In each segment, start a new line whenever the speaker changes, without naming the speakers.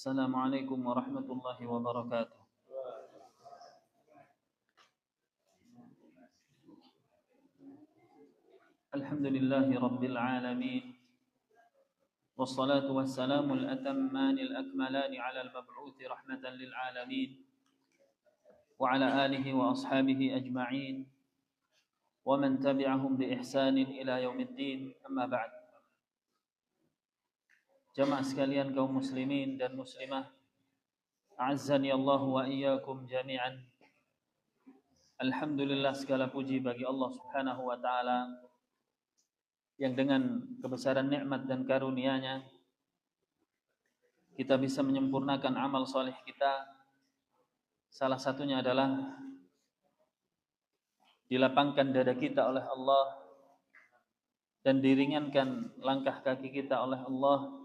Assalamualaikum warahmatullahi wabarakatuh. Alhamdulillahi rabbil alamin. Wassalatu wassalamu al-atammani al-akmalani ala al-mab'uthi rahmatan lil alamin. Wa ala alihi wa ashabihi ajma'in. Wa man tabi'ahum bi ihsanin ila yaumiddin. Amma ba'd. Jamaah sekalian kaum muslimin dan muslimah, a'azzani Allah wa iyyakum jami'an. Alhamdulillah, segala puji bagi Allah Subhanahu wa taala yang dengan kebesaran nikmat dan karunia-Nya kita bisa menyempurnakan amal soleh kita. Salah satunya adalah dilapangkan dada kita oleh Allah dan diringankan langkah kaki kita oleh Allah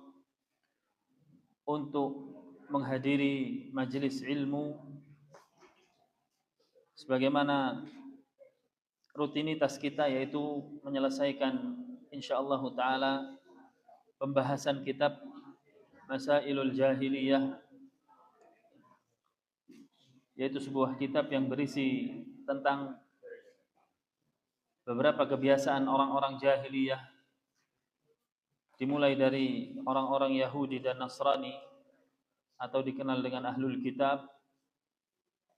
untuk menghadiri majelis ilmu sebagaimana rutinitas kita, yaitu menyelesaikan insyaallah taala pembahasan kitab Masailul Jahiliyah, yaitu sebuah kitab yang berisi tentang beberapa kebiasaan orang-orang jahiliyah, dimulai dari orang-orang Yahudi dan Nasrani atau dikenal dengan Ahlul Kitab,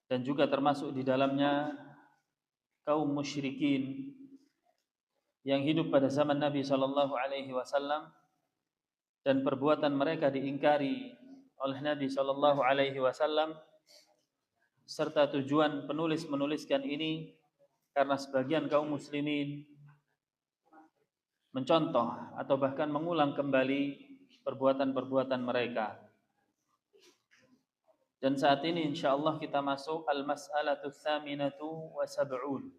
dan juga termasuk di dalamnya kaum musyrikin yang hidup pada zaman Nabi sallallahu alaihi wasallam dan perbuatan mereka diingkari oleh Nabi sallallahu alaihi wasallam, serta tujuan penulis menuliskan ini karena sebagian kaum muslimin mencontoh atau bahkan mengulang kembali perbuatan-perbuatan mereka. Dan saat ini insyaallah kita masuk al-mas'alatu tsaminatu wa sab'un,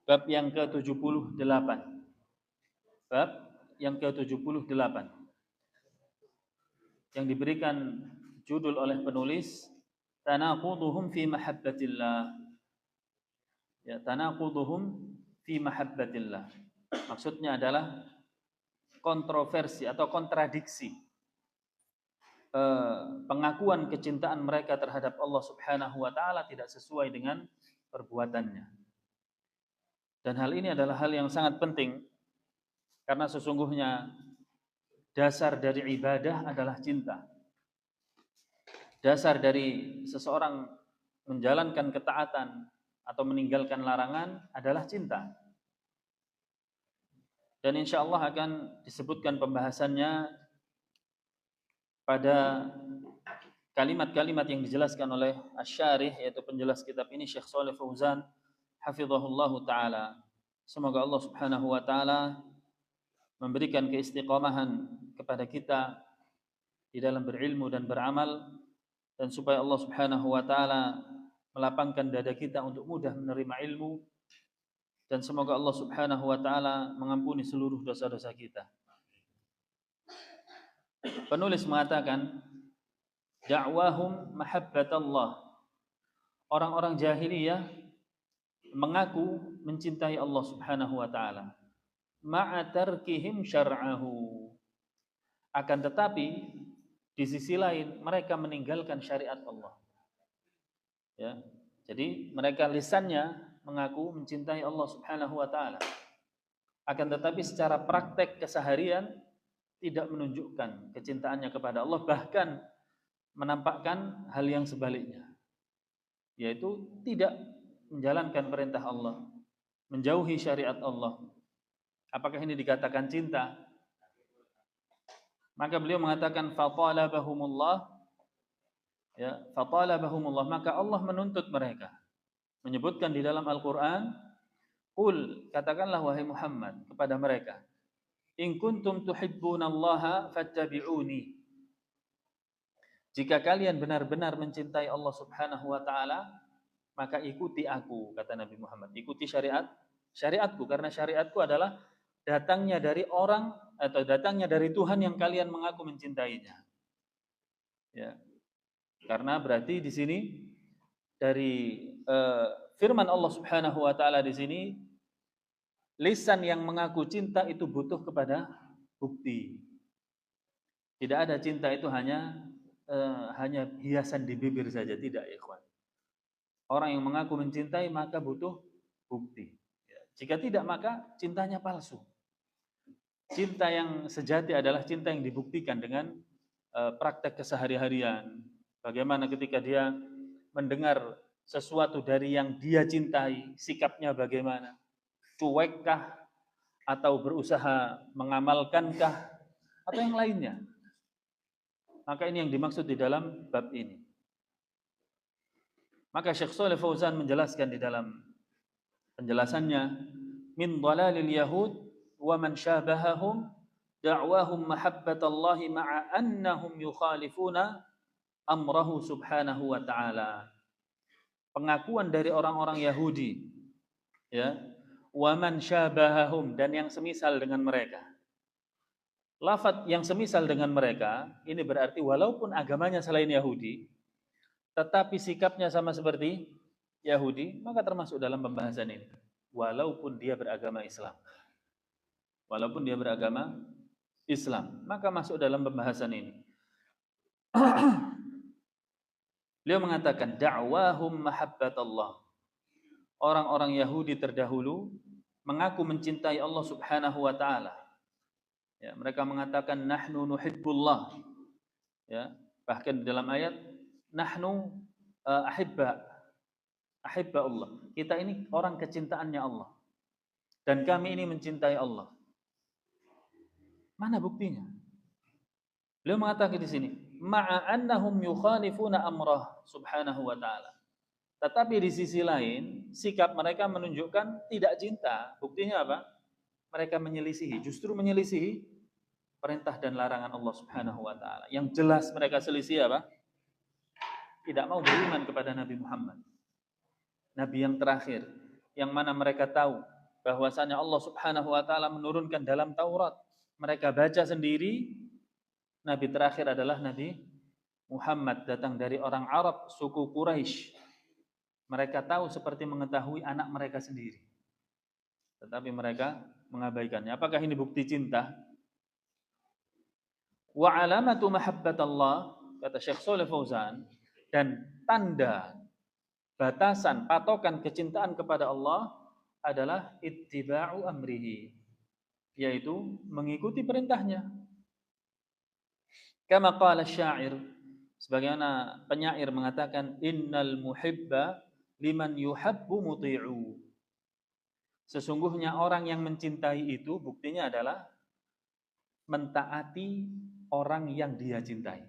bab yang ke-78. Bab yang ke-78 yang diberikan judul oleh penulis Tanaquduhum fi mahabbatillah. Ya, tanaquduhum fi mahabbatillah. Maksudnya adalah kontroversi atau kontradiksi pengakuan kecintaan mereka terhadap Allah Subhanahu wa taala tidak sesuai dengan perbuatannya. Dan hal ini adalah hal yang sangat penting karena sesungguhnya dasar dari ibadah adalah cinta. Dasar dari seseorang menjalankan ketaatan atau meninggalkan larangan adalah cinta. Dan insyaallah akan disebutkan pembahasannya pada kalimat-kalimat yang dijelaskan oleh Asy-Syarih, yaitu penjelas kitab ini, Syekh Shalih Fauzan hafizahullahu taala. Semoga Allah Subhanahu wa taala memberikan keistiqomahan kepada kita di dalam berilmu dan beramal, dan supaya Allah Subhanahu wa taala melapangkan dada kita untuk mudah menerima ilmu, dan semoga Allah Subhanahu wa taala mengampuni seluruh dosa-dosa kita. Penulis mengatakan da'wahum mahabbatallah. Orang-orang jahiliyah mengaku mencintai Allah Subhanahu wa taala ma'a tarkihim syar'ahu. Akan tetapi di sisi lain mereka meninggalkan syariat Allah. Ya. Jadi mereka lisannya mengaku mencintai Allah Subhanahu wa taala, akan tetapi secara praktek keseharian tidak menunjukkan kecintaannya kepada Allah, bahkan menampakkan hal yang sebaliknya, yaitu tidak menjalankan perintah Allah, menjauhi syariat Allah. Apakah ini dikatakan cinta? Maka beliau mengatakan fatalabahumullah, ya, fatalabahumullah, maka Allah menuntut mereka. Menyebutkan di dalam Al-Qur'an, qul, katakanlah wahai Muhammad kepada mereka, in kuntum tuhibbunallaha fattabi'uni. Jika kalian benar-benar mencintai Allah Subhanahu wa taala, maka ikuti aku, kata Nabi Muhammad. Ikuti syariatku, karena syariatku adalah datangnya dari orang atau datangnya dari Tuhan yang kalian mengaku mencintainya. Ya. Karena berarti di sini dari firman Allah Subhanahu wa taala di sini, lisan yang mengaku cinta itu butuh kepada bukti. Tidak ada cinta itu hanya hanya hiasan di bibir saja, tidak ya ikhwan. Orang yang mengaku mencintai maka butuh bukti. Jika tidak maka cintanya palsu. Cinta yang sejati adalah cinta yang dibuktikan dengan praktek kesehari-harian. Bagaimana ketika dia mendengar sesuatu dari yang dia cintai, sikapnya bagaimana? Cuekkah atau berusaha mengamalkankah atau yang lainnya? Maka ini yang dimaksud di dalam bab ini. Maka Syekh Shalih Fauzan menjelaskan di dalam penjelasannya, min dhalalil yahud wa man syabahahum da'wahum mahabbatallahi ma'a annahum yukhalifuna amrahu subhanahu wa ta'ala. Pengakuan dari orang-orang Yahudi, ya, wa man syabahahum, dan yang semisal dengan mereka. Lafaz yang semisal dengan mereka ini berarti walaupun agamanya selain Yahudi, tetapi sikapnya sama seperti Yahudi, maka termasuk dalam pembahasan ini. Walaupun dia beragama Islam. Walaupun dia beragama Islam, maka masuk dalam pembahasan ini. Beliau mengatakan da'wahum mahabbatallah. Orang-orang Yahudi terdahulu mengaku mencintai Allah Subhanahu wa taala. Ya, mereka mengatakan nahnu nuhibbullah. Ya, bahkan di dalam ayat nahnu ahibba Allah. Kita ini orang kecintaannya Allah. Dan kami ini mencintai Allah. Mana buktinya? Beliau mengatakan di sini, ma'a annahum yukhalifuna amrah subhanahu wa ta'ala. Tetapi di sisi lain, sikap mereka menunjukkan tidak cinta. Buktinya apa? Mereka menyelisihi, justru menyelisihi perintah dan larangan Allah Subhanahu wa taala. Yang jelas mereka selisih apa? Tidak mau beriman kepada Nabi Muhammad. Nabi yang terakhir, yang mana mereka tahu bahwasanya Allah Subhanahu wa taala menurunkan dalam Taurat. Mereka baca sendiri, Nabi terakhir adalah Nabi Muhammad, datang dari orang Arab, suku Quraisy. Mereka tahu seperti mengetahui anak mereka sendiri. Tetapi mereka mengabaikannya. Apakah ini bukti cinta? Wa alamatu mahabbatallah, kata Syekh Shalih Fauzan, dan tanda, batasan, patokan kecintaan kepada Allah adalah ittiba'u amrihi, yaitu mengikuti perintahnya. Kama qala syair, sebagaimana penyair mengatakan, innal muhibba liman yuhabbu muti'u. Sesungguhnya orang yang mencintai itu buktinya adalah mentaati orang yang dia cintai.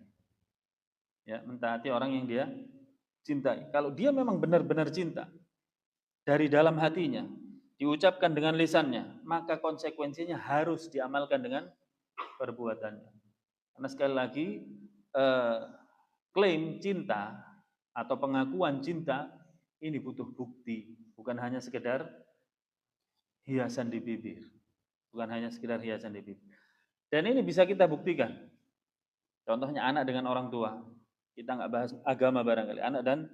Ya, mentaati orang yang dia cintai. Kalau dia memang benar-benar cinta dari dalam hatinya, diucapkan dengan lisannya, maka konsekuensinya harus diamalkan dengan perbuatannya. Karena sekali lagi klaim cinta atau pengakuan cinta ini butuh bukti, bukan hanya sekedar hiasan di bibir. Bukan hanya sekedar hiasan di bibir. Dan ini bisa kita buktikan. Contohnya anak dengan orang tua. Kita nggak bahas agama barangkali. Anak dan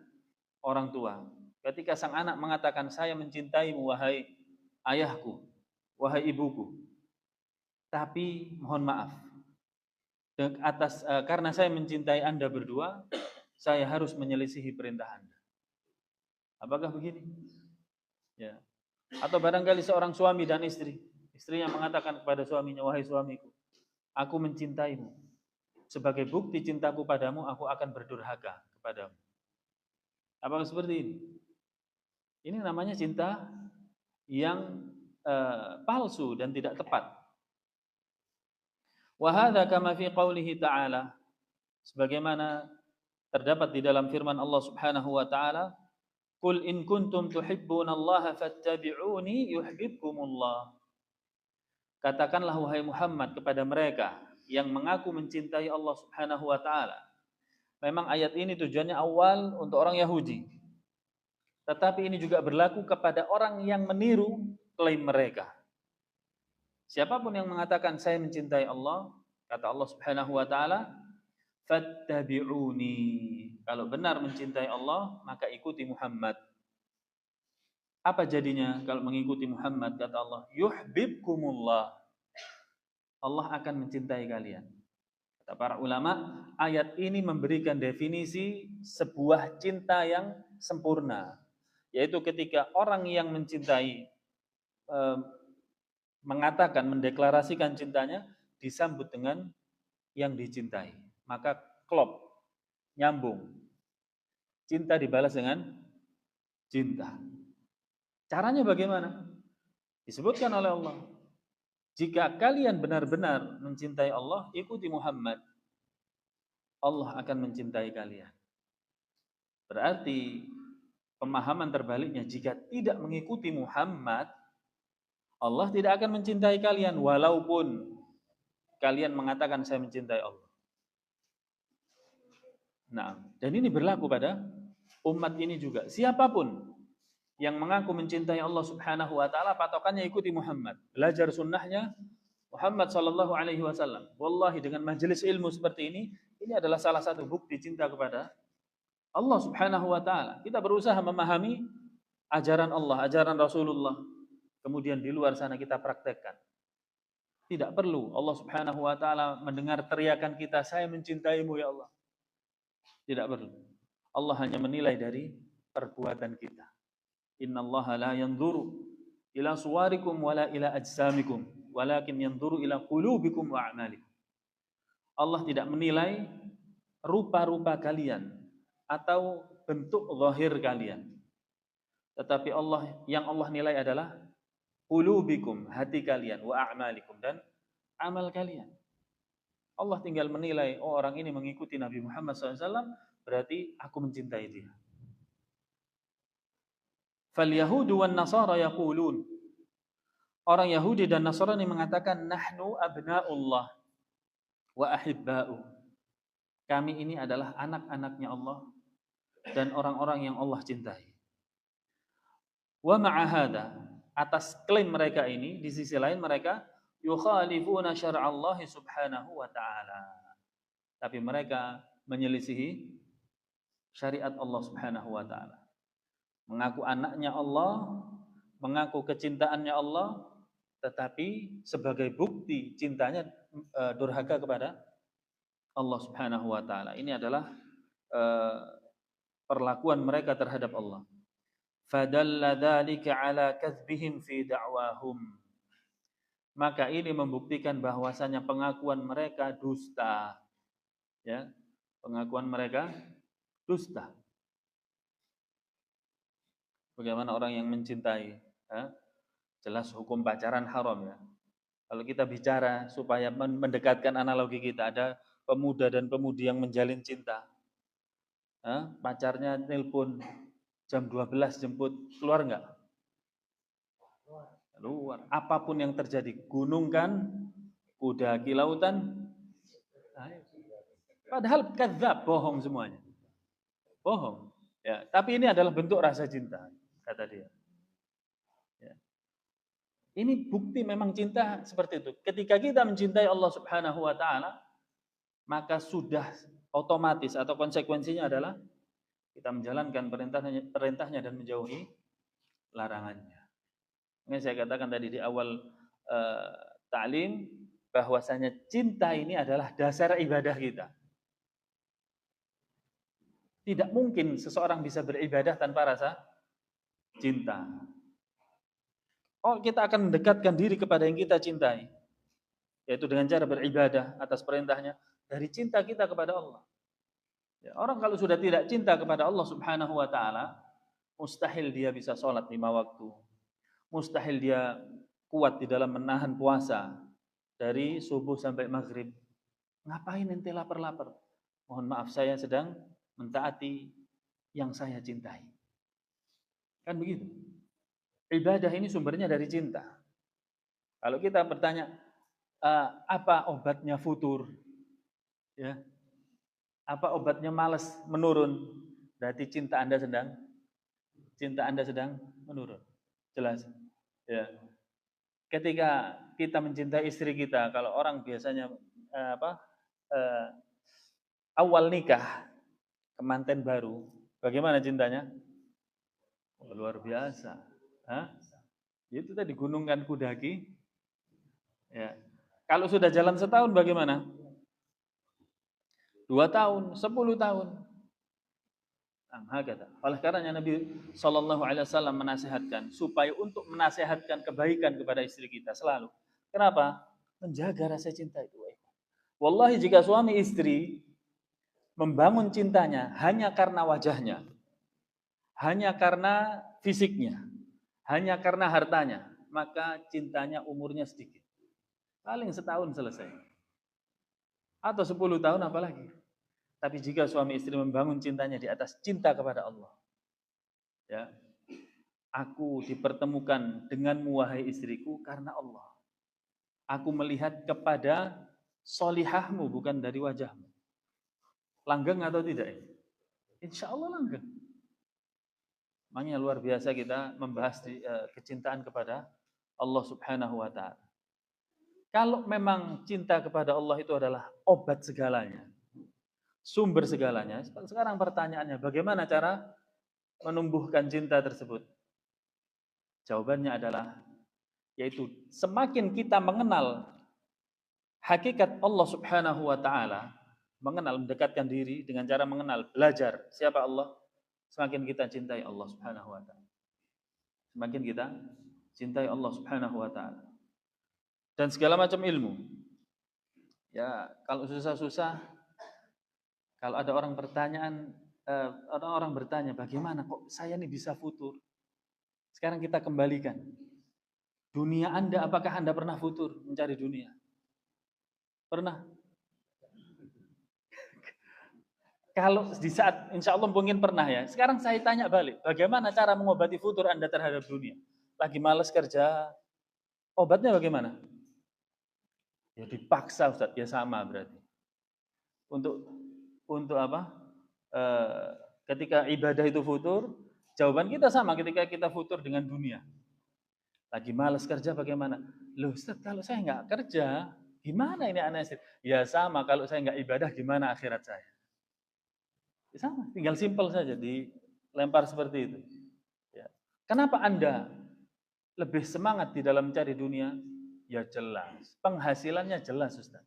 orang tua. Ketika sang anak mengatakan, saya mencintaimu wahai ayahku, wahai ibuku. Tapi mohon maaf. Karena saya mencintai Anda berdua, saya harus menyelisihi perintah Anda. Apakah begini? Ya. Atau barangkali seorang suami dan istri. Istrinya mengatakan kepada suaminya, wahai suamiku, aku mencintaimu. Sebagai bukti cintaku padamu, aku akan berdurhaka kepadamu. Apakah seperti ini? Ini namanya cinta yang palsu dan tidak tepat. Wa hadza kama fi qoulihi ta'ala, sebagaimana terdapat di dalam firman Allah Subhanahu wa taala, qul in kuntum tuhibbunallaha fattabi'uni yuhibbukumullah. Katakanlah wahai Muhammad kepada mereka yang mengaku mencintai Allah Subhanahu wa taala. Memang ayat ini tujuannya awal untuk orang Yahudi. Tetapi ini juga berlaku kepada orang yang meniru klaim mereka. Siapapun yang mengatakan saya mencintai Allah, kata Allah Subhanahu wa taala, fattabi'uni. Kalau benar mencintai Allah, maka ikuti Muhammad. Apa jadinya kalau mengikuti Muhammad? Kata Allah, yuhibbukumullah. Allah akan mencintai kalian. Kata Kata para ulama, ayat ini memberikan definisi sebuah cinta yang sempurna, yaitu ketika orang yang mencintai mengatakan, mendeklarasikan cintanya, disambut dengan yang dicintai. Maka klop, nyambung. Cinta dibalas dengan cinta. Caranya bagaimana? Disebutkan oleh Allah. Jika kalian benar-benar mencintai Allah, ikuti Muhammad. Allah akan mencintai kalian. Berarti pemahaman terbaliknya, jika tidak mengikuti Muhammad, Allah tidak akan mencintai kalian walaupun kalian mengatakan saya mencintai Allah. Nah, dan ini berlaku pada umat ini juga. Siapapun yang mengaku mencintai Allah Subhanahu wa taala, patokannya ikuti Muhammad. Belajar sunnahnya Muhammad sallallahu alaihi wasallam. Wallahi dengan majelis ilmu seperti ini adalah salah satu bukti cinta kepada Allah Subhanahu wa taala. Kita berusaha memahami ajaran Allah, ajaran Rasulullah. Kemudian di luar sana kita praktekkan. Tidak perlu Allah Subhanahu wa taala mendengar teriakan kita, saya mencintaimu ya Allah. Tidak perlu. Allah hanya menilai dari perbuatan kita. Innallaha la yanzuru ila suwarikum wala ila ajsamikum, walakin yanzuru ila qulubikum wa a'malikum. Allah tidak menilai rupa-rupa kalian atau bentuk zahir kalian. Tetapi yang Allah nilai adalah qulubikum, hati kalian, wa a'malikum, dan amal kalian. Allah tinggal menilai, oh orang ini mengikuti Nabi Muhammad SAW, berarti aku mencintai dia. Fal yahudu wan nasara yaqulun. Orang Yahudi dan Nasrani mengatakan nahnu abna'ullah wa ahibba'u. Kami ini adalah anak-anaknya Allah dan orang-orang yang Allah cintai. Wa ma'a hada, atas klaim mereka ini, di sisi lain mereka yukhalifuna syar'allahi subhanahu wa ta'ala. Tapi mereka menyelisihi syariat Allah subhanahu wa ta'ala. Mengaku anaknya Allah, mengaku kecintaannya Allah, tetapi sebagai bukti cintanya durhaka kepada Allah subhanahu wa ta'ala. Ini adalah perlakuan mereka terhadap Allah. Fadalla dzalika ala kadzbihim fi da'wahum. Maka ini membuktikan bahwasanya pengakuan mereka dusta. Ya, pengakuan mereka dusta. Bagaimana orang yang mencintai? Jelas hukum pacaran haram ya. Kalau kita bicara supaya mendekatkan analogi kita, ada pemuda dan pemudi yang menjalin cinta. Pacarnya nelpon jam 12 jemput, keluar enggak? Keluar. Apapun yang terjadi, gunung kan, kuda di lautan. Padahal kadzab, bohong semuanya. Bohong. Ya, tapi ini adalah bentuk rasa cinta, kata dia. Ya. Ini bukti memang cinta seperti itu. Ketika kita mencintai Allah Subhanahu wa taala, maka sudah otomatis atau konsekuensinya adalah kita menjalankan perintahnya dan menjauhi larangannya. Ini saya katakan tadi di awal ta'lim, bahwasanya cinta ini adalah dasar ibadah kita. Tidak mungkin seseorang bisa beribadah tanpa rasa cinta. Oh, kita akan mendekatkan diri kepada yang kita cintai, yaitu dengan cara beribadah atas perintahnya, dari cinta kita kepada Allah. Ya, orang kalau sudah tidak cinta kepada Allah Subhanahu wa taala, mustahil dia bisa sholat 5 waktu. Mustahil dia kuat di dalam menahan puasa dari subuh sampai maghrib. Ngapain ente lapar-lapar? Mohon maaf, saya sedang mentaati yang saya cintai. Kan begitu. Ibadah ini sumbernya dari cinta. Kalau kita bertanya, apa obatnya futur? Ya. Apa obatnya malas menurun? Berarti cinta Anda sedang menurun. Jelas. Ya. Ketika kita mencintai istri kita, kalau orang biasanya awal nikah, kemanten baru, bagaimana cintanya? Oh, luar biasa. Itu tadi gunungkan kudaki. Ya. Kalau sudah jalan setahun bagaimana? 2 tahun, 10 tahun. Oleh karenanya Nabi Shallallahu Alaihi Wasallam menasihatkan supaya untuk menasihatkan kebaikan kepada istri kita selalu. Kenapa? Menjaga rasa cinta itu. Wallahi jika suami istri membangun cintanya hanya karena wajahnya, hanya karena fisiknya, hanya karena hartanya, maka cintanya umurnya sedikit. Paling setahun selesai. Atau 10 tahun apalagi. Tapi jika suami istri membangun cintanya di atas cinta kepada Allah, ya, aku dipertemukan denganmu wahai istriku karena Allah. Aku melihat kepada solihahmu bukan dari wajahmu. Langgeng atau tidak? Insya Allah langgeng. Makanya luar biasa kita membahas kecintaan kepada Allah Subhanahu wa Ta'ala. Kalau memang cinta kepada Allah itu adalah obat segalanya, sumber segalanya. Sekarang pertanyaannya, bagaimana cara menumbuhkan cinta tersebut? Jawabannya adalah, yaitu semakin kita mengenal hakikat Allah Subhanahu wa Ta'ala, mendekatkan diri dengan cara mengenal, belajar siapa Allah, semakin kita cintai Allah Subhanahu wa Ta'ala. Semakin kita cintai Allah Subhanahu wa Ta'ala. Dan segala macam ilmu. Ya, kalau susah-susah, kalau ada orang orang bertanya, bagaimana kok saya ini bisa futur? Sekarang kita kembalikan. Dunia Anda, apakah Anda pernah futur mencari dunia? Pernah? Kalau di saat, insya Allah mungkin pernah ya. Sekarang saya tanya balik, bagaimana cara mengobati futur Anda terhadap dunia? Lagi malas kerja, obatnya bagaimana? Ya dipaksa Ustaz, ya sama berarti. Untuk apa? Ketika ibadah itu futur, jawaban kita sama ketika kita futur dengan dunia. Lagi malas kerja bagaimana? Loh Ustaz, kalau saya nggak kerja, gimana ini anak istri? Ya sama, kalau saya nggak ibadah, gimana akhirat saya? Ya sama, tinggal simpel saja, dilempar seperti itu. Ya. Kenapa Anda lebih semangat di dalam mencari dunia? Ya jelas, penghasilannya jelas Ustaz.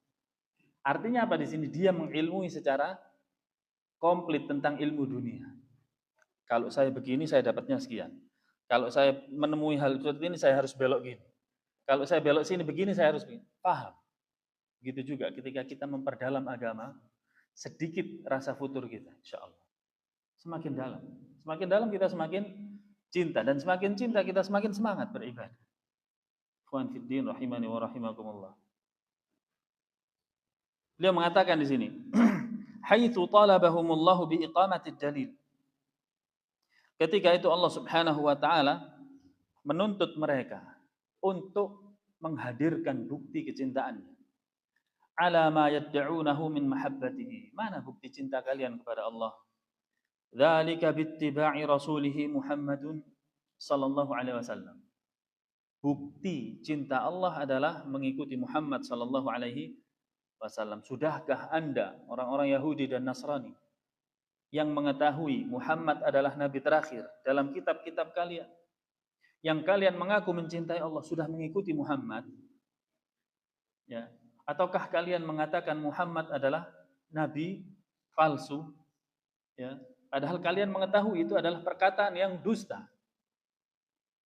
Artinya apa di sini? Dia mengilmui secara komplit tentang ilmu dunia. Kalau saya begini, saya dapatnya sekian. Kalau saya menemui hal seperti ini, saya harus belok gini. Kalau saya belok sini begini, saya harus begini. Paham? Begitu juga ketika kita memperdalam agama, sedikit rasa futur kita, insya Allah. Semakin dalam. Semakin dalam kita semakin cinta. Dan semakin cinta kita semakin semangat beribadah. Ikhwan fiddin rahimani wa rahimakumullah. Beliau mengatakan di sini, haitsu talabahumullahu biiqamatid dalil. Ketika itu Allah Subhanahu wa taala menuntut mereka untuk menghadirkan bukti kecintaannya. Ala ma yad'unahu min mahabbatihi. Mana bukti cinta kalian kepada Allah? Dzalika bittiba'i rasulih Muhammadun sallallahu alaihi wasallam. Bukti cinta Allah adalah mengikuti Muhammad sallallahu alaihi wasallam. Sudahkah Anda orang-orang Yahudi dan Nasrani yang mengetahui Muhammad adalah nabi terakhir dalam kitab-kitab kalian, yang kalian mengaku mencintai Allah, sudah mengikuti Muhammad? Ya, ataukah kalian mengatakan Muhammad adalah nabi palsu? Ya, padahal kalian mengetahui itu adalah perkataan yang dusta.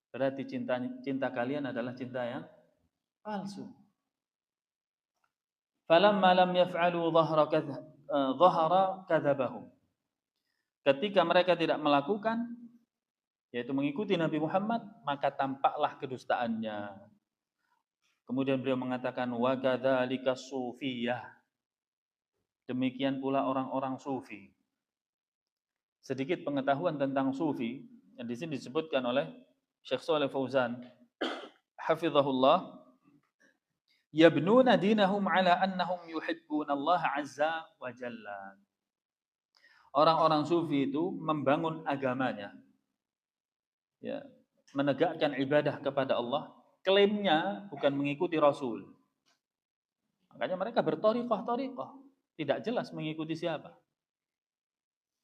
Berarti cinta kalian adalah cinta yang palsu. Falamma lam yaf'alu dhahara kadzabahum. Ketika mereka tidak melakukan, yaitu mengikuti Nabi Muhammad, maka tampaklah kedustaannya. Kemudian beliau mengatakan wa kadzalika sufiyah. Demikian pula orang-orang sufi. Sedikit pengetahuan tentang sufi yang di sini disebutkan oleh Syekh Shalih Fauzan hafizahullah, yabnuna dinahum ala annahum yuhibbuna Allah azza wa jalla. Orang-orang sufi itu membangun agamanya, ya, menegakkan ibadah kepada Allah, klaimnya bukan mengikuti Rasul. Makanya mereka berthariqah, tidak jelas mengikuti siapa.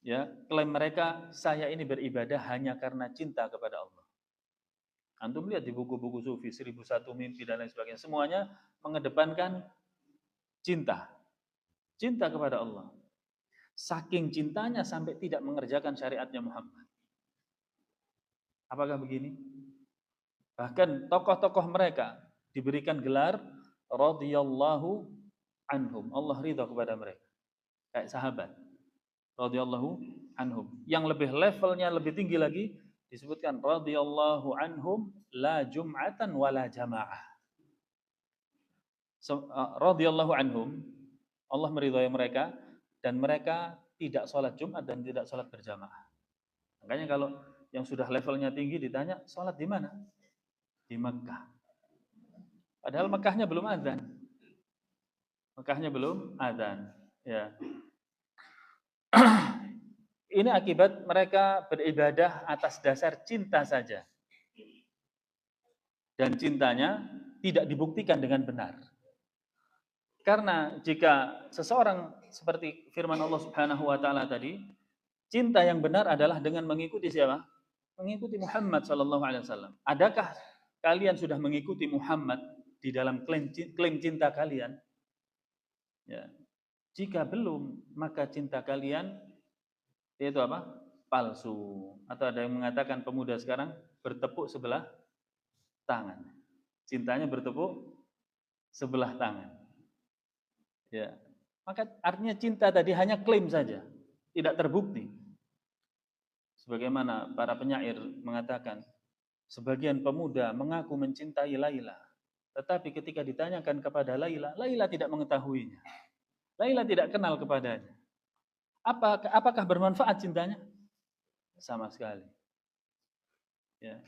Ya, klaim mereka, saya ini beribadah hanya karena cinta kepada Allah. Antum lihat di buku-buku sufi, 1001 Mimpi dan lain sebagainya, semuanya mengedepankan cinta kepada Allah. Saking cintanya sampai tidak mengerjakan syariatnya Muhammad. Apakah begini? Bahkan tokoh-tokoh mereka diberikan gelar radhiyallahu anhum. Allah ridha kepada mereka. Kayak sahabat. Radhiyallahu anhum. Yang lebih levelnya lebih tinggi lagi disebutkan radhiyallahu anhum la jum'atan wala jamaah. Radhiyallahu anhum, Allah meridhai mereka dan mereka tidak sholat Jumat dan tidak sholat berjamaah. Makanya kalau yang sudah levelnya tinggi ditanya sholat di mana? Di Mekah. Padahal Mekahnya belum adzan. Mekahnya belum adzan. Ya. Ini akibat mereka beribadah atas dasar cinta saja. Dan cintanya tidak dibuktikan dengan benar. Karena jika seseorang seperti firman Allah Subhanahu wa taala tadi, cinta yang benar adalah dengan mengikuti siapa? Mengikuti Muhammad sallallahu alaihi wasallam. Adakah kalian sudah mengikuti Muhammad di dalam klaim cinta kalian? Ya. Jika belum, maka cinta kalian itu apa? Palsu. Atau ada yang mengatakan pemuda sekarang bertepuk sebelah tangan. Cintanya bertepuk sebelah tangan. Ya. Maka artinya cinta tadi hanya klaim saja, tidak terbukti. Sebagaimana para penyair mengatakan, sebagian pemuda mengaku mencintai Laila, tetapi ketika ditanyakan kepada Laila, Laila tidak mengetahuinya. Laila tidak kenal kepadanya. Apakah bermanfaat cintanya? Sama sekali. Ya.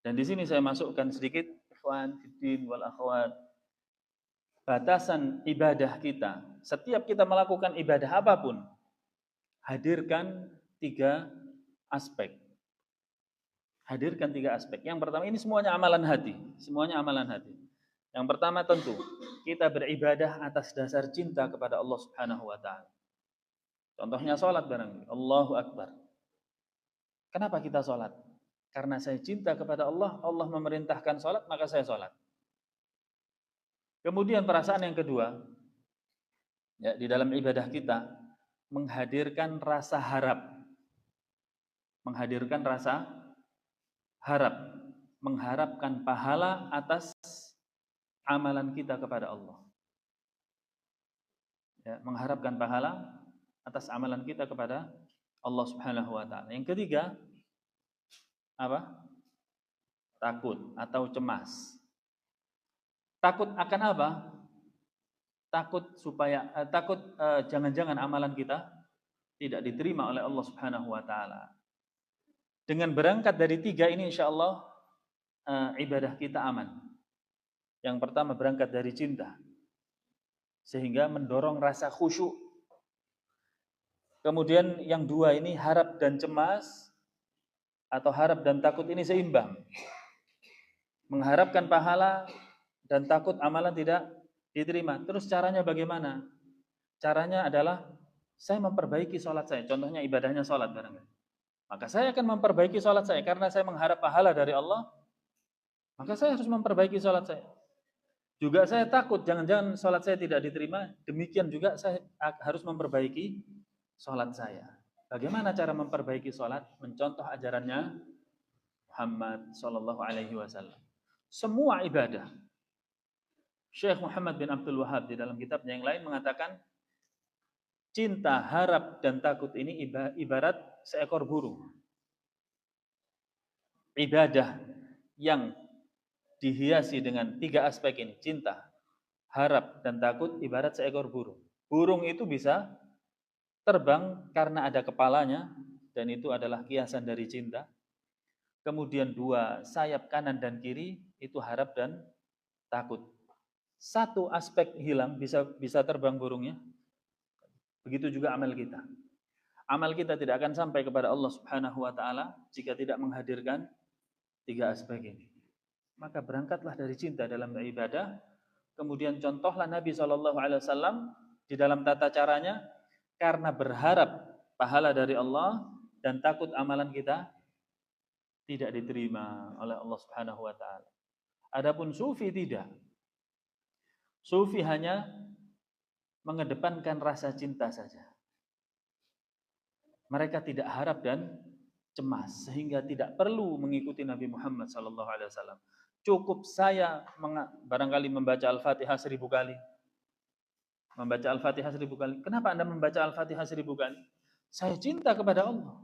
Dan di sini saya masukkan sedikit ikhwan fiddin wal akhwat. Batasan ibadah kita. Setiap kita melakukan ibadah apapun, hadirkan 3 aspek. Hadirkan 3 aspek. Yang pertama, ini semuanya amalan hati. Semuanya amalan hati. Yang pertama tentu, kita beribadah atas dasar cinta kepada Allah Subhanahu wa taala. Contohnya sholat barangkali. Allahu Akbar. Kenapa kita sholat? Karena saya cinta kepada Allah, Allah memerintahkan sholat, maka saya sholat. Kemudian perasaan yang kedua, ya, di dalam ibadah kita, menghadirkan rasa harap. Menghadirkan rasa harap. Mengharapkan pahala atas amalan kita kepada Allah. Ya, mengharapkan pahala atas amalan kita kepada Allah Subhanahu wa taala. Yang ketiga, apa? Takut atau cemas. Takut akan apa? Takut jangan-jangan amalan kita tidak diterima oleh Allah Subhanahu wa taala. Dengan berangkat dari 3 ini insyaallah ibadah kita aman. Yang pertama berangkat dari cinta. Sehingga mendorong rasa khusyuk. Kemudian yang 2 ini harap dan cemas atau harap dan takut ini seimbang. Mengharapkan pahala dan takut amalan tidak diterima. Terus caranya bagaimana? Caranya adalah saya memperbaiki sholat saya. Contohnya ibadahnya sholat barangkali. Maka saya akan memperbaiki sholat saya karena saya mengharap pahala dari Allah. Maka saya harus memperbaiki sholat saya. Juga saya takut jangan-jangan sholat saya tidak diterima. Demikian juga saya harus memperbaiki sholat saya. Bagaimana cara memperbaiki sholat? Mencontoh ajarannya Muhammad Sallallahu Alaihi Wasallam. Semua ibadah. Syekh Muhammad bin Abdul Wahab di dalam kitabnya yang lain mengatakan, cinta, harap, dan takut ini ibarat seekor burung. Ibadah yang dihiasi dengan 3 aspek ini, cinta, harap, dan takut ibarat seekor burung. Burung itu bisa terbang karena ada kepalanya, dan itu adalah kiasan dari cinta. Kemudian 2 sayap kanan dan kiri, itu harap dan takut. 1 aspek hilang, bisa terbang burungnya. Begitu juga amal kita. Amal kita tidak akan sampai kepada Allah Subhanahu wa taala jika tidak menghadirkan 3 aspek ini. Maka berangkatlah dari cinta dalam ibadah. Kemudian contohlah Nabi SAW di dalam tata caranya, karena berharap pahala dari Allah dan takut amalan kita tidak diterima oleh Allah Subhanahu wa taala. Adapun sufi tidak. Sufi hanya mengedepankan rasa cinta saja. mereka tidak harap dan cemas sehingga tidak perlu mengikuti Nabi Muhammad SAW. Cukup saya barangkali membaca Al-Fatihah 1000 kali. Membaca Al-Fatihah 1000 kali. Kenapa Anda membaca Al-Fatihah 1000 kali? Saya cinta kepada Allah.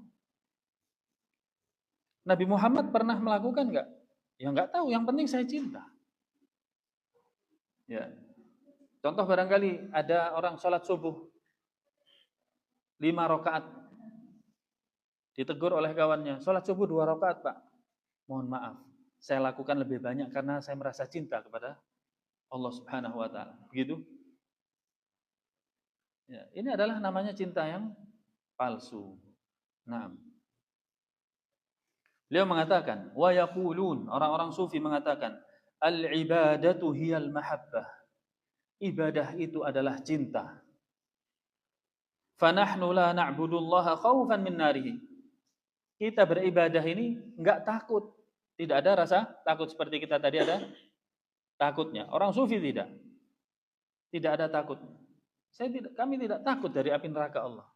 Nabi Muhammad pernah melakukan enggak? Ya enggak tahu, yang penting saya cinta. Ya. Contoh barangkali ada orang sholat subuh 5 rakaat. Ditegur oleh kawannya, sholat subuh 2 rakaat Pak. Mohon maaf, saya lakukan lebih banyak karena saya merasa cinta kepada Allah Subhanahu wa Ta'ala. Begitu? Ya, ini adalah namanya cinta yang palsu. Nah, beliau mengatakan, wa yaqulun, orang-orang sufi mengatakan, al-ibadatu hiyal mahabbah. Ibadah itu adalah cinta. Fanahnu la na'budullaha khaufan min narihi. Kita beribadah ini enggak takut. Tidak ada rasa takut seperti kita tadi ada takutnya. Orang sufi tidak. Tidak ada takut. Kami tidak takut dari api neraka Allah.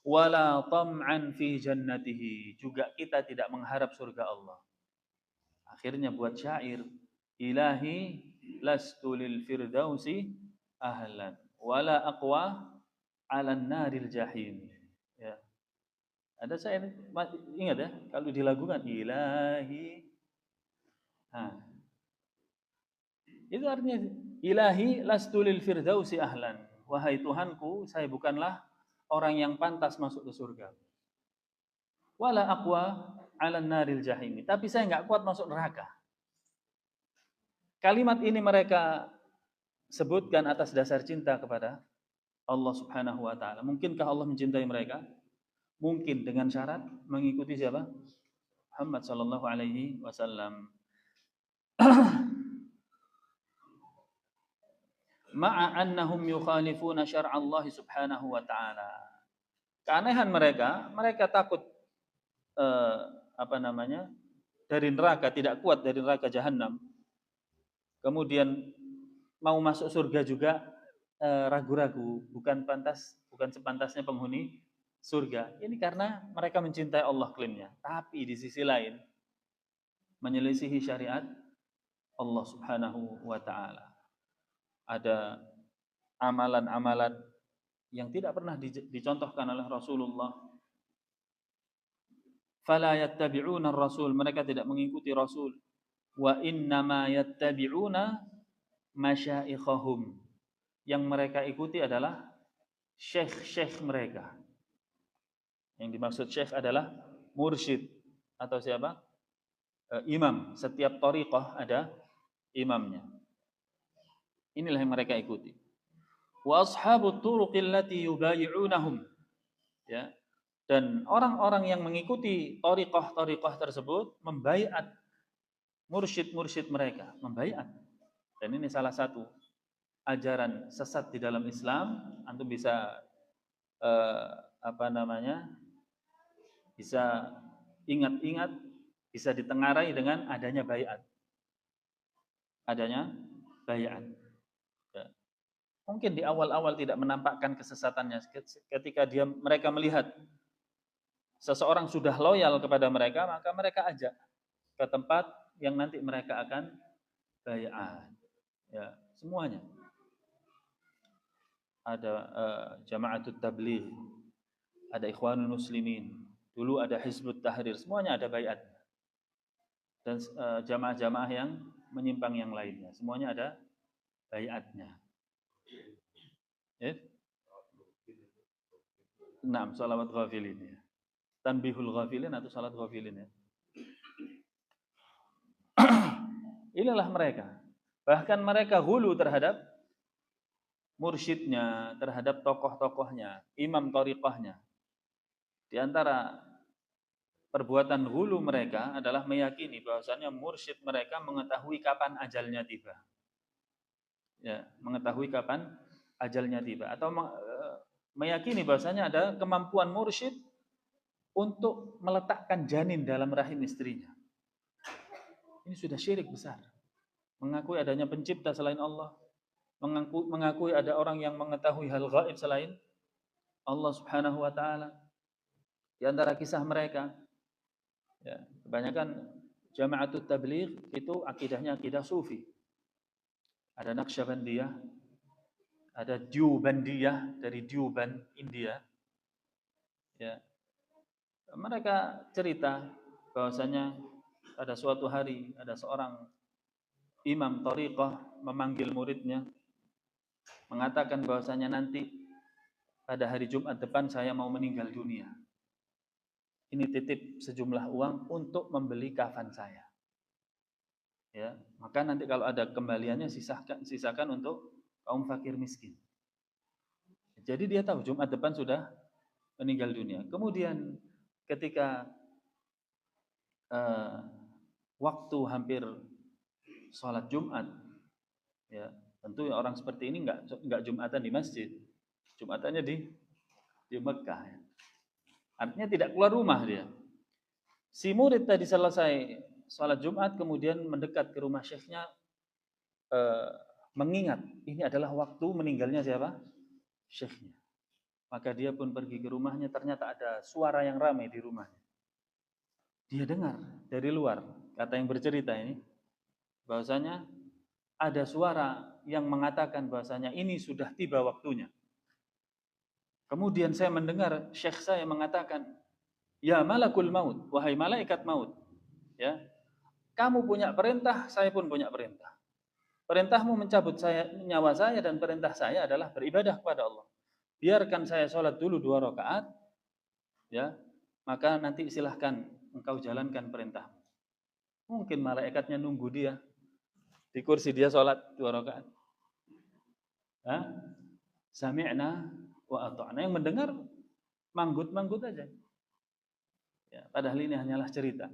Wala tam'an fi jannatihi. Juga kita tidak mengharap surga Allah. Akhirnya buat syair, ilahi lastu lil firdausi ahlan wala aqwa 'alan naril jahim. Ya. Ada saya ingat ya, kalau dilagukan ilahi. Nah, itu artinya ilahi lastu lil firdausi ahlan. Wahai Tuhanku, saya bukanlah orang yang pantas masuk ke surga. Wala aqwa 'alan naril jahim. Tapi saya enggak kuat masuk neraka. Kalimat ini mereka sebutkan atas dasar cinta kepada Allah Subhanahu wa Ta'ala. Mungkinkah Allah mencintai mereka? Mungkin, dengan syarat mengikuti siapa? Muhammad sallallahu alaihi wasallam. Ma'a annahum yukhalifuna syar'a Allah Subhanahu wa Ta'ala. Keanehan mereka takut dari neraka, tidak kuat dari neraka jahanam. Kemudian mau masuk surga juga ragu-ragu, bukan sepantasnya penghuni surga. Ini karena mereka mencintai Allah klaimnya, tapi di sisi lain menyelisihi syariat Allah Subhanahu wa Ta'ala. Ada amalan-amalan yang tidak pernah dicontohkan oleh Rasulullah. Fala yattabi'una ar-rasul, mereka tidak mengikuti Rasul. Wa innama yattabi'una masyaikhahum. Yang mereka ikuti adalah syekh-syekh mereka. Yang dimaksud syekh adalah mursyid atau siapa? Imam. Setiap thariqah ada imamnya. Inilah yang mereka ikuti. Wa ashabut turuqil lati yubayi'unahum. Ya. Dan orang-orang yang mengikuti thariqah tersebut membaiat mursyid-mursyid mereka, membaiat. Dan ini salah satu ajaran sesat di dalam Islam. Antum bisa bisa ingat-ingat, bisa ditengarai dengan adanya baiat. Adanya baiat. Ya. Mungkin di awal-awal tidak menampakkan kesesatannya. Ketika mereka melihat seseorang sudah loyal kepada mereka, maka mereka ajak ke tempat yang nanti mereka akan baiat. Ya, semuanya. Ada Jama'atut Tabligh, ada Ikhwanul Muslimin, dulu ada Hizbut Tahrir, semuanya ada baiat. Dan jamaah-jamaah yang menyimpang yang lainnya, semuanya ada baiatnya. Ya. Naam, salawat ghafilin ya. Tanbihul ghafilin atau salat ghafilin ya. Inilah mereka. Bahkan mereka hulu terhadap mursyidnya, terhadap tokoh-tokohnya, imam thariqahnya. Di antara perbuatan hulu mereka adalah meyakini bahwasannya mursyid mereka mengetahui kapan ajalnya tiba. Ya, mengetahui kapan ajalnya tiba, atau meyakini bahwasanya ada kemampuan mursyid untuk meletakkan janin dalam rahim istrinya. Ini sudah syirik besar. Mengakui adanya pencipta selain Allah, mengakui ada orang yang mengetahui hal gaib selain Allah Subhanahu wa Ta'ala. Di antara kisah mereka, ya, kebanyakan Jama'atut Tabligh itu akidahnya akidah sufi. Ada Naqsyabandiyah, ada Diubandiyah dari Diuban, India. Ya. Mereka cerita bahwasanya pada suatu hari ada seorang imam thariqah memanggil muridnya, mengatakan bahwasanya nanti pada hari Jumat depan saya mau meninggal dunia. Ini titip sejumlah uang untuk membeli kafan saya. Ya, maka nanti kalau ada kembaliannya sisakan untuk kaum fakir miskin. Jadi dia tahu Jumat depan sudah meninggal dunia. Kemudian ketika waktu hampir sholat Jumat, ya tentu orang seperti ini nggak Jumatan di masjid, Jumatannya di Mekah. Ya. Artinya tidak keluar rumah dia. Si murid tadi selesai sholat Jumat, kemudian mendekat ke rumah syekhnya, mengingat ini adalah waktu meninggalnya siapa? Syekhnya. Maka dia pun pergi ke rumahnya, ternyata ada suara yang ramai di rumahnya. Dia dengar dari luar, kata yang bercerita ini, bahwasanya ada suara yang mengatakan bahwasanya ini sudah tiba waktunya. Kemudian saya mendengar syekh saya mengatakan, ya malakul maut, wahai malaikat maut, ya, kamu punya perintah, saya pun punya perintah. Perintahmu mencabut nyawa saya, dan perintah saya adalah beribadah kepada Allah. Biarkan saya sholat dulu 2 rakaat, ya, maka nanti silahkan engkau jalankan perintahmu. Mungkin malaikatnya nunggu dia di kursi dia sholat 2 rakaat. Sami'na wa ata'na. Yang mendengar manggut-manggut aja. Ya, padahal ini hanyalah cerita.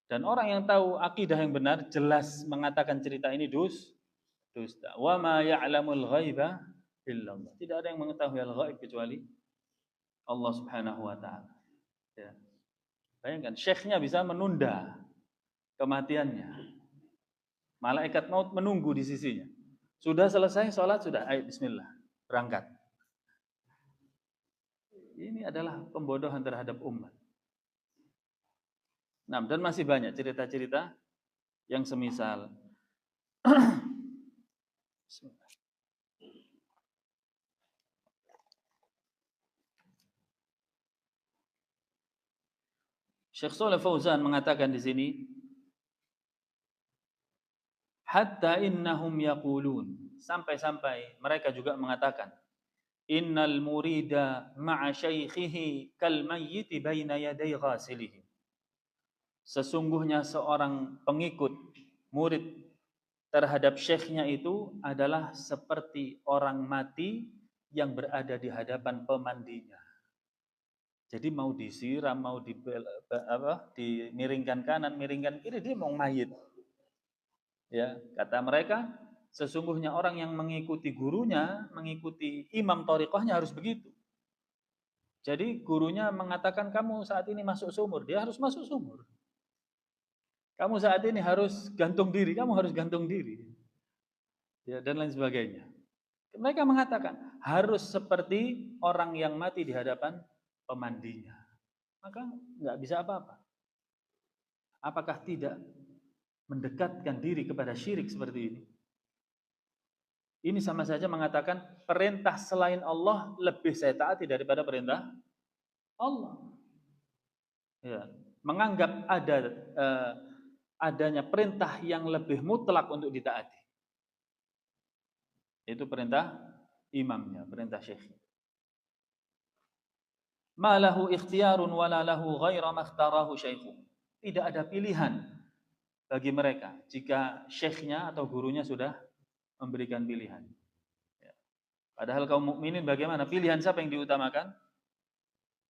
Dan orang yang tahu akidah yang benar jelas mengatakan cerita ini dusta. Wa ma ya'lamul ghaiba illallah. Tidak ada yang mengetahui al-ghaib kecuali Allah Subhanahu wa taala. Ya. Bayangkan, syekhnya bisa menunda kematiannya. Malaikat maut menunggu di sisinya. Sudah selesai sholat, sudah, ayo bismillah, berangkat. Ini adalah pembodohan terhadap umat. Nah, dan masih banyak cerita-cerita yang semisal. Syekh Shalih Fauzan mengatakan di sini, hatta innahum yaqulun, sampai-sampai mereka juga mengatakan, innal murida ma'a syaikhihi kal mayyiti baina yaday ghasilihi. Sesungguhnya seorang pengikut murid terhadap syekhnya itu adalah seperti orang mati yang berada di hadapan pemandinya. Jadi mau disiram, mau dimiringkan kanan, miringkan kiri, dia mau mayit. Ya, kata mereka, sesungguhnya orang yang mengikuti gurunya, mengikuti imam thariqahnya harus begitu. Jadi gurunya mengatakan kamu saat ini masuk sumur, dia harus masuk sumur. Kamu saat ini harus gantung diri, kamu harus gantung diri. Ya, dan lain sebagainya. Mereka mengatakan harus seperti orang yang mati di hadapan pemandinya. Maka nggak bisa apa-apa. Apakah tidak mendekatkan diri kepada syirik seperti ini? Ini sama saja mengatakan perintah selain Allah lebih saya taati daripada perintah Allah. Ya, menganggap adanya perintah yang lebih mutlak untuk ditaati. Itu perintah imamnya, perintah syekh. Ma lahu ikhtiyarun wala lahu ghaira makhtarahu syaikhu. Tidak ada pilihan bagi mereka jika syekhnya atau gurunya sudah memberikan pilihan. Ya. Padahal kaum mukminin bagaimana? Pilihan siapa yang diutamakan?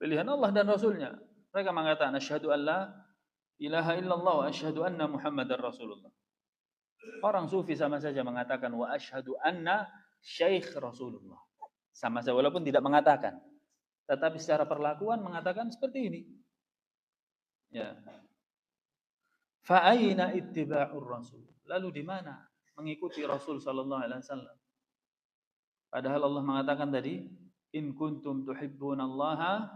Pilihan Allah dan Rasulnya. Mereka mengatakan asyhadu an la ilaha illallah wa asyhadu anna Muhammadar Rasulullah. Orang sufi sama saja mengatakan wa asyhadu anna syekh Rasulullah. Sama saja walaupun tidak mengatakan. Tetapi secara perlakuan mengatakan seperti ini. Ya. Fa aina ittiba'ur rasul? Lalu di mana mengikuti Rasul sallallahu alaihi wasallam? Padahal Allah mengatakan tadi, in kuntum tuhibbunallaha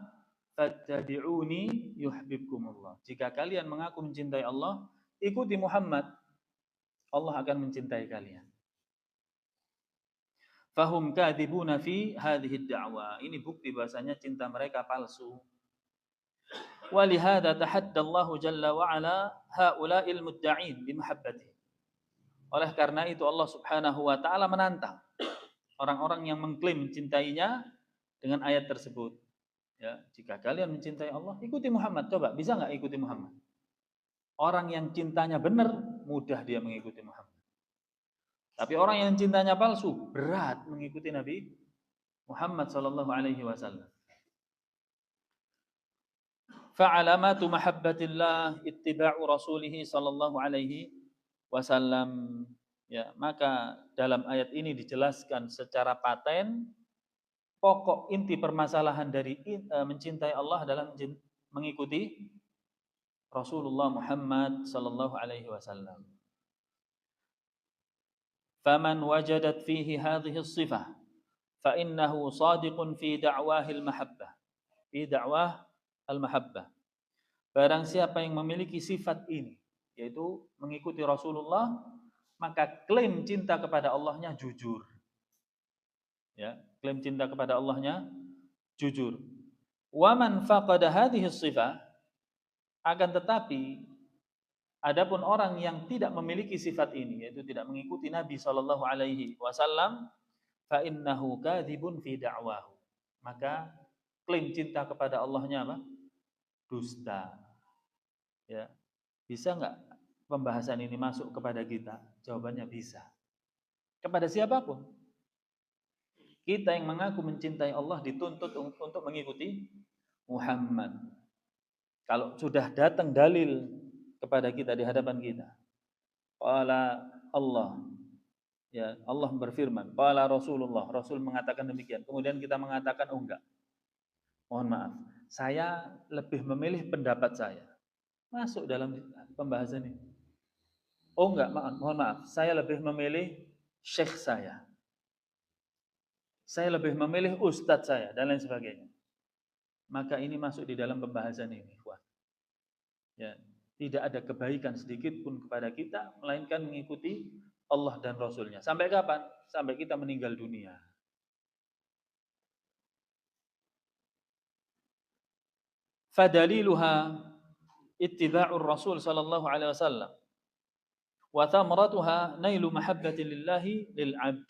fattabi'uni yuhibbukumullah. Jika kalian mengaku mencintai Allah, ikuti Muhammad, Allah akan mencintai kalian. Fahum kadhibuna fi hadhihi ad-da'wa. Ini bukti bahasanya cinta mereka palsu. Walihada tahadda Allah jalla wa ala haula'il mudda'in bimahabbatihi. Oleh karena itu Allah Subhanahu wa taala menantang orang-orang yang mengklaim mencintainya dengan ayat tersebut. Ya, jika kalian mencintai Allah, ikuti Muhammad. Coba, bisa nggak ikuti Muhammad? Orang yang cintanya benar, mudah dia mengikuti Muhammad. Tapi orang yang cintanya palsu, berat mengikuti Nabi Muhammad sallallahu alaihi wasallam. Fa'alamatu mahabbatillah ittiba'u rasulih sallallahu alaihi wasallam. Ya, maka dalam ayat ini dijelaskan secara paten pokok inti permasalahan dari mencintai Allah adalah mengikuti Rasulullah Muhammad sallallahu alaihi wasallam. Faman wajadat fihi hadhihi as-sifah fa innahu shadiqun fi da'wahi al-mahabbah. Fi da'wah al-mahabbah. Barang siapa yang memiliki sifat ini, yaitu mengikuti Rasulullah, maka klaim cinta kepada Allahnya jujur. Ya, klaim cinta kepada Allahnya jujur. Wa man faqada hadhihi as-sifah, akan tetapi adapun orang yang tidak memiliki sifat ini, yaitu tidak mengikuti Nabi sallallahu alaihi wasallam, fa innahu kadzibun fi da'wahu. Maka klaim cinta kepada Allahnya apa? Dusta. Ya. Bisa enggak pembahasan ini masuk kepada kita? Jawabannya bisa. Kepada siapapun. Kita yang mengaku mencintai Allah dituntut untuk mengikuti Muhammad. Kalau sudah datang dalil kepada kita di hadapan kita, qala Allah, ya Allah berfirman, qala Rasulullah, Rasul mengatakan demikian. Kemudian kita mengatakan oh enggak. Mohon maaf, saya lebih memilih pendapat saya. Masuk dalam pembahasan ini. Oh enggak, mohon maaf, saya lebih memilih syekh saya. Saya lebih memilih ustadz saya dan lain sebagainya. Maka ini masuk di dalam pembahasan ini. Ya, tidak ada kebaikan sedikit pun kepada kita melainkan mengikuti Allah dan Rasulnya. Sampai kapan? Sampai kita meninggal dunia. Fadaliluha ittiba'ur Rasul sallallahu alaihi wasallam wa thamratuha nailu mahabbati lillahi lil 'abd.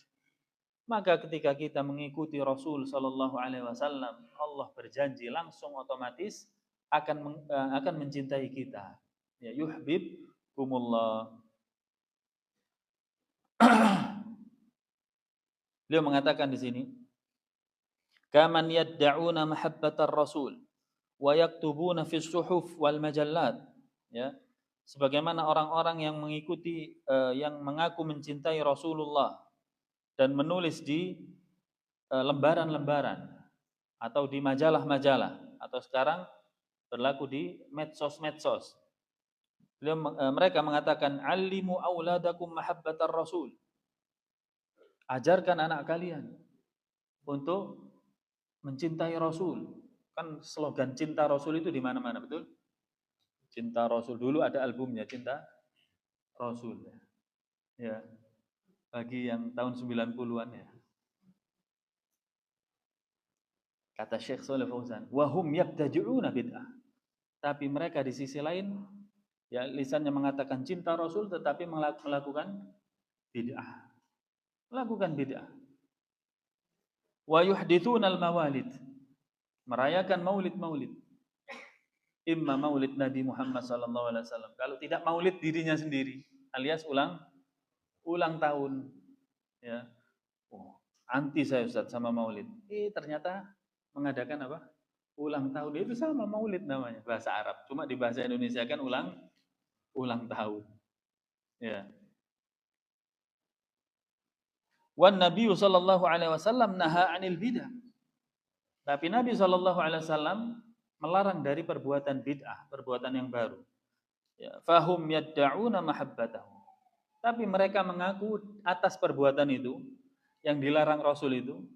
Maka ketika kita mengikuti Rasul sallallahu alaihi wasallam, Allah berjanji langsung otomatis akan mencintai kita. Ya, yuhibbukumullah. Beliau mengatakan di sini, kaman yad'una mahabbatar rasul wa yaktubuna fi suhuf wal majallat. Ya. Sebagaimana orang-orang yang mengikuti yang mengaku mencintai Rasulullah dan menulis di lembaran-lembaran atau di majalah-majalah atau sekarang berlaku di medsos-medsos. Mereka mengatakan allimu auladakum mahabbatar rasul. Ajarkan anak kalian untuk mencintai Rasul. Kan slogan cinta Rasul itu di mana-mana, betul? Cinta Rasul, dulu ada albumnya Cinta Rasul. Ya. Bagi yang tahun 90-an ya. Kata Syekh Shalih Fauzan, wa hum yabtadi'una bid'ah. Tapi mereka di sisi lain ya lisannya mengatakan cinta Rasul tetapi melakukan bid'ah. Melakukan bid'ah. Wa yuhdithunal mawalid. Merayakan maulid-maulid. Imma maulid Nabi Muhammad sallallahu alaihi wasallam. Kalau tidak maulid dirinya sendiri, alias ulang tahun. Ya. Oh, anti saya Ustaz sama maulid. Ternyata mengadakan apa? Ulang tahun. Itu sama maulid namanya, bahasa Arab. Cuma di bahasa Indonesia kan ulang tahun. Ya. Wan Nabi sallallahu alaihi wasallam naha 'anil bid'ah. Tapi Nabi sallallahu alaihi wasallam melarang dari perbuatan bid'ah, perbuatan yang baru. Ya, fahum yad'una mahabbatahu. Tapi mereka mengaku atas perbuatan itu yang dilarang Rasul itu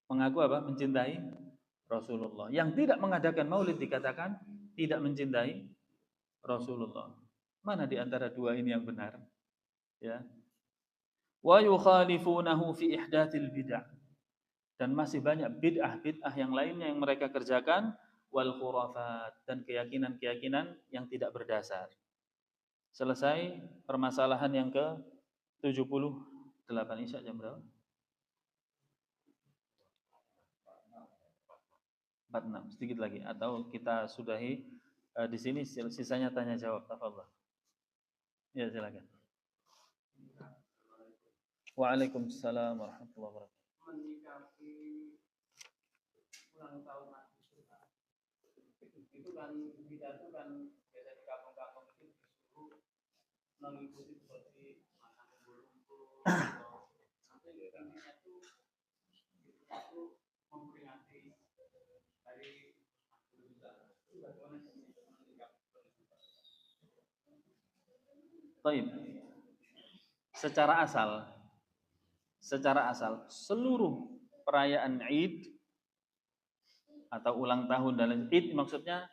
mengaku apa? Mencintai Rasulullah. Yang tidak mengadakan maulid dikatakan tidak mencintai Rasulullah. Mana di antara dua ini yang benar? Ya. Wa yukhalifunahu fi ihdatsil bid'ah. Dan masih banyak bid'ah-bid'ah yang lainnya yang mereka kerjakan, wal khurafat, dan keyakinan-keyakinan yang tidak berdasar. Selesai permasalahan yang ke-78. Isya jam berapa? 46, sedikit lagi atau kita sudahi di sini, sisanya tanya jawab. Tafadhol. Ya, silakan. Waalaikumsalam warahmatullahi wabarakatuh. Menyikapi ulang tahun itu kan kita itu kan biasa di kampung-kampung itu disuruh mengikuti seperti makan kumpul-kumpul sampai intinya itu memperingati hari itu bagaimana Taib. Secara asal seluruh perayaan Id atau ulang tahun dan Id maksudnya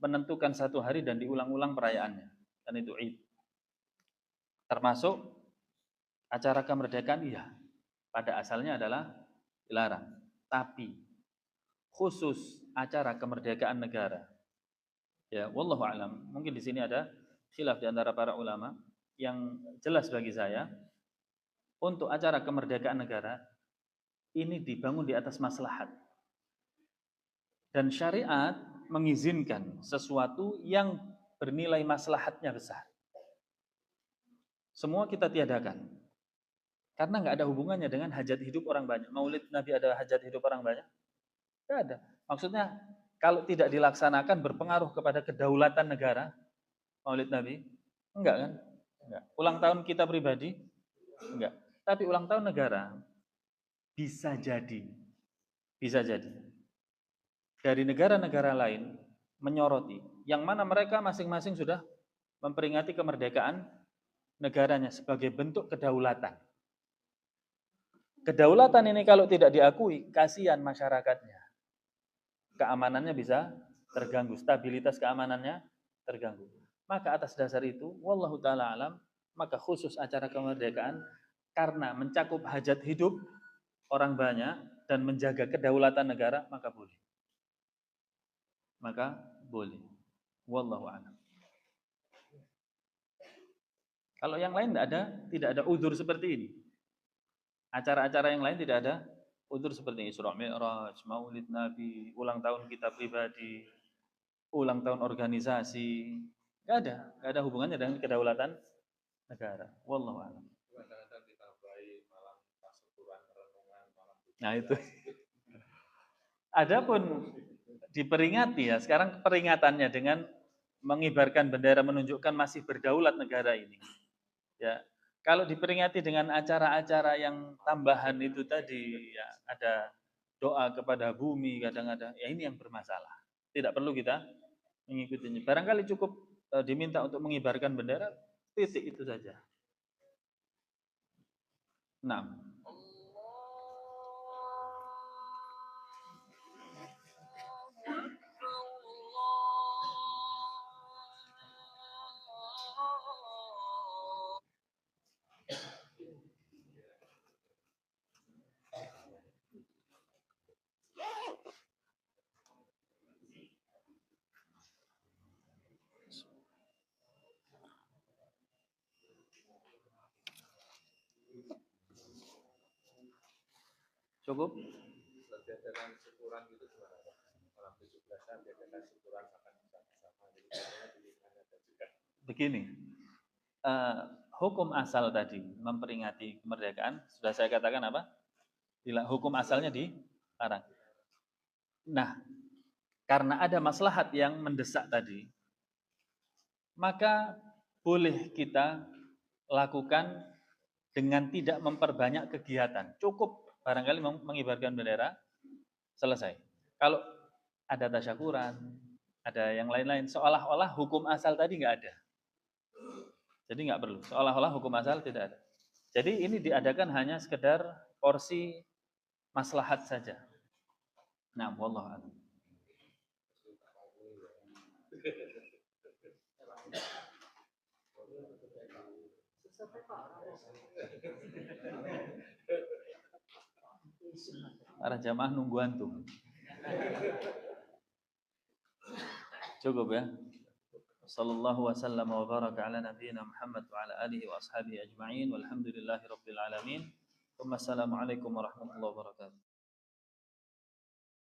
menentukan satu hari dan diulang-ulang perayaannya, dan itu Id. Termasuk acara kemerdekaan, iya, pada asalnya adalah dilarang. Tapi khusus acara kemerdekaan negara, ya, wallahu alam, mungkin di sini ada khilaf di antara para ulama. Yang jelas bagi saya, untuk acara kemerdekaan negara ini dibangun di atas maslahat. Dan syariat mengizinkan sesuatu yang bernilai maslahatnya besar. Semua kita tiadakan. Karena nggak ada hubungannya dengan hajat hidup orang banyak. Maulid Nabi ada hajat hidup orang banyak? Nggak ada. Maksudnya kalau tidak dilaksanakan berpengaruh kepada kedaulatan negara, Maulid Nabi? Enggak kan? Enggak. Ulang tahun kita pribadi? Enggak. Tapi ulang tahun negara bisa jadi dari negara-negara lain menyoroti, yang mana mereka masing-masing sudah memperingati kemerdekaan negaranya sebagai bentuk kedaulatan. Kedaulatan ini kalau tidak diakui, kasihan masyarakatnya. Keamanannya bisa terganggu, stabilitas keamanannya terganggu. Maka atas dasar itu, wallahu taala alam, maka khusus acara kemerdekaan karena mencakup hajat hidup orang banyak dan menjaga kedaulatan negara, maka boleh. Wallahu a'lam. Kalau yang lain tidak ada udzur seperti ini. Acara-acara yang lain tidak ada udzur seperti Isra Mi'raj, Maulid Nabi, ulang tahun kita pribadi, ulang tahun organisasi. Enggak ada hubungannya dengan kedaulatan negara. Wallahu a'lam. Nah, itu. Adapun diperingati, ya, sekarang peringatannya dengan mengibarkan bendera menunjukkan masih berdaulat negara ini. Ya, kalau diperingati dengan acara-acara yang tambahan itu tadi, ya, ada doa kepada bumi kadang-kadang, ya ini yang bermasalah. Tidak perlu kita mengikutinya. Barangkali cukup diminta untuk mengibarkan bendera, titik itu saja. Nah. Cukup? Begini, hukum asal tadi memperingati kemerdekaan sudah saya katakan apa? Hukum asalnya dilarang. Nah, karena ada maslahat yang mendesak tadi, maka boleh kita lakukan dengan tidak memperbanyak kegiatan. Cukup barangkali mengibarkan bendera, selesai. Kalau ada tasyakuran, ada yang lain-lain, seolah-olah hukum asal tadi nggak ada. Jadi nggak perlu, seolah-olah hukum asal tidak ada. Jadi ini diadakan hanya sekedar porsi maslahat saja. Nah, wallahu a'lam. Para jamaah nunggu antum. Cukup ya. Sallallahu wasallam wa baraka ala nabiyyina Muhammad wa ala alihi wa ashabihi ajma'in walhamdulillahi rabbil alamin. Wassalamualaikum warahmatullahi wabarakatuh.